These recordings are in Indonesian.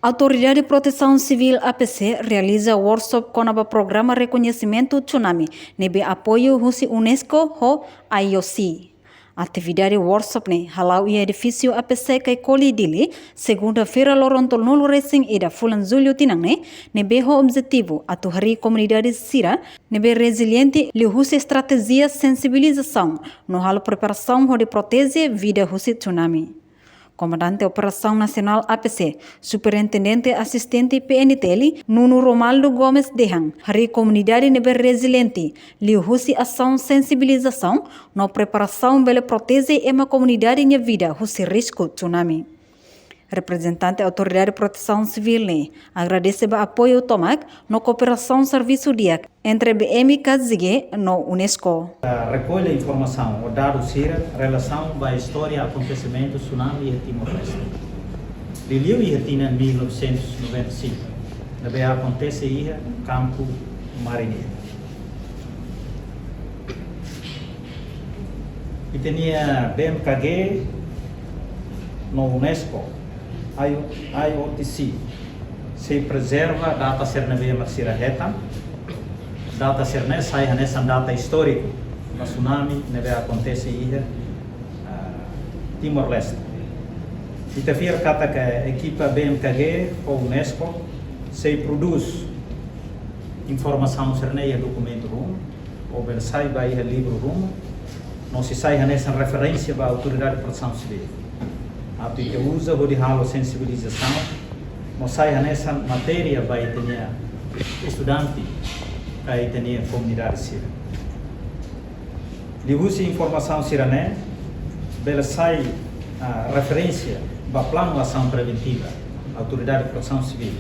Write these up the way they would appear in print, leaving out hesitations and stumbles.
Autoridade de Proteção Civil APC realiza workshop com o programa Reconhecimento Tsunami, nebe apoio Rusi UNESCO ho IOC. Atividade workshop ne halau ia edifício APC kai koli dili, segunda-feira lorontol nulu racing ida fulan julho tinang nebe ho objetivo atu hari comunidade sira, nebe resiliente li Rusi estratégia sensibilização, no halo preparação ho de protege vida Rusi tsunami. Comandante Operação Nacional APC, Superintendente Assistente PNTL, Nuno Romaldo Gomes Dehan, hari comunidade nebe resiliente, liu husi ação sensibilização, no preparação bele protege ema comunidade nha vida husi risco tsunami. Representante Autoridade de Proteção Civil agradece o apoio tomak no cooperação serviço dia entre BM KZG no UNESCO. Recolhe informação, o dado CIRA, relação com a história, acontecimento, tsunami e Timor-Leste. Liliu e Retina em 1995, deve acontecer no campo marinheiro. E tinha BMKG no UNESCO. IOTC se preserva data serneve marsira reta data serne sai nessa data histórico na tsunami neve acontece Timor-Leste. E tefir kata que a equipa BMKG ou UNESCO se produz informação serne e documento rumo ou bel sai vai livro rumo não se sai nessa referência para a autoridade de proteção civil. Ato que usa o de halo sensibilização, não sai nessa matéria vai ter estudante, vai ter comunidade sira. De usa informação sirané, bela sai a referência para plano de ação preventiva, autoridade de proteção civil.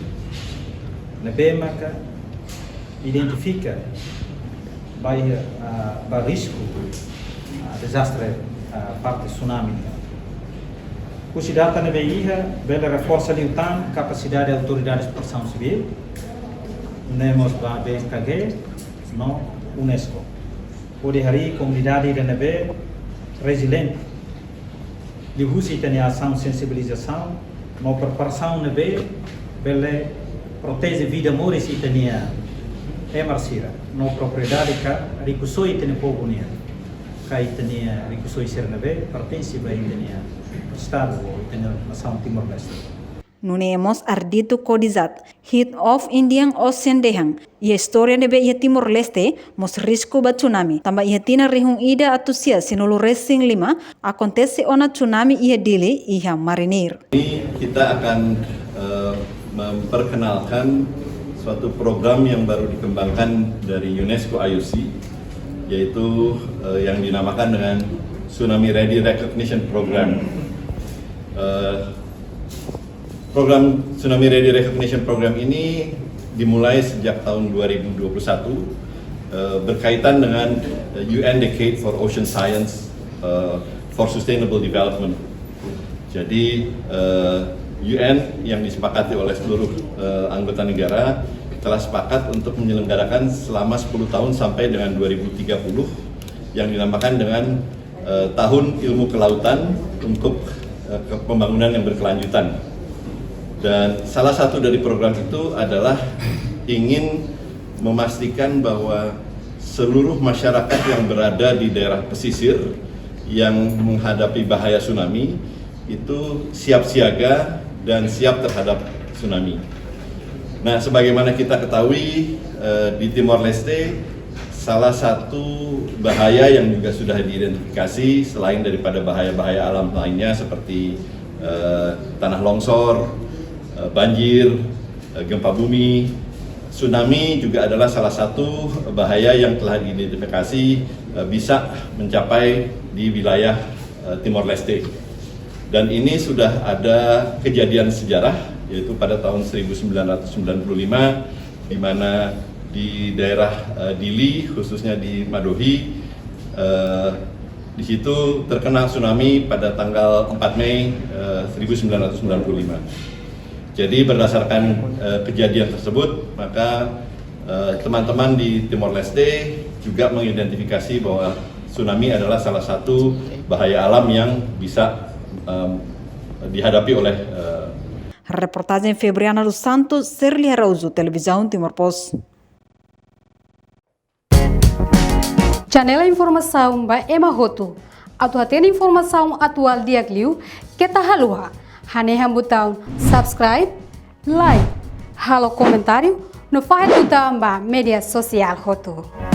Na BEMAC identifica vai risco desastre parte tsunami. O data na BIA, bela reforça ali o TAM, capacidade de autoridades de proteção civil, nemos a BMKG, no UNESCO. O de hari comunidade da NB resiliente. De Rússia tem ação sensibilização, no preparação NB, bela protege vida moris e tem emarcira, no propriedade que recusou e tem povo nia, que tem recusou e ser NB, pertence a Estado ou nação Timor-Leste. Nunemos Ardito Kodizat, Heat of Indian Ocean Dehang, e a história nebe ia Timor-Leste, mos risco ba tsunami. Tamba ia tina rihung ida atusia sinulu racing 5, acontece ona tsunami ia dili iha marinir. Ini kita akan memperkenalkan suatu program yang baru dikembangkan dari UNESCO IOC, yaitu yang dinamakan dengan Tsunami Ready Recognition Program. Program Tsunami Ready Recognition Program ini dimulai sejak tahun 2021 berkaitan dengan UN Decade for Ocean Science for Sustainable Development. Jadi UN yang disepakati oleh seluruh anggota negara telah sepakat untuk menyelenggarakan selama 10 tahun sampai dengan 2030 yang dinamakan dengan Tahun Ilmu Kelautan untuk pembangunan yang berkelanjutan. Dan salah satu dari program itu adalah ingin memastikan bahwa seluruh masyarakat yang berada di daerah pesisir yang menghadapi bahaya tsunami itu siap siaga dan siap terhadap tsunami. Nah, sebagaimana kita ketahui di Timor-Leste salah satu bahaya yang juga sudah diidentifikasi selain daripada bahaya-bahaya alam lainnya seperti tanah longsor, banjir, gempa bumi, tsunami juga adalah salah satu bahaya yang telah diidentifikasi bisa mencapai di wilayah Timor-Leste. Dan ini sudah ada kejadian sejarah yaitu pada tahun 1995 di mana di daerah Dili, khususnya di Madohi, di situ terkena tsunami pada tanggal 4 Mei 1995. Jadi berdasarkan kejadian tersebut, maka teman-teman di Timor-Leste juga mengidentifikasi bahwa tsunami adalah salah satu bahaya alam yang bisa dihadapi oleh Reportagem Febriana dos Santos, Serli Arauzo, Televisão Timor Post. Janela informação ba Emma Hotu. Atu atena informação atual dia Gliu, kita halua. Haneha butang subscribe, like, halo comentário, no file butang ba media sosial Hotu.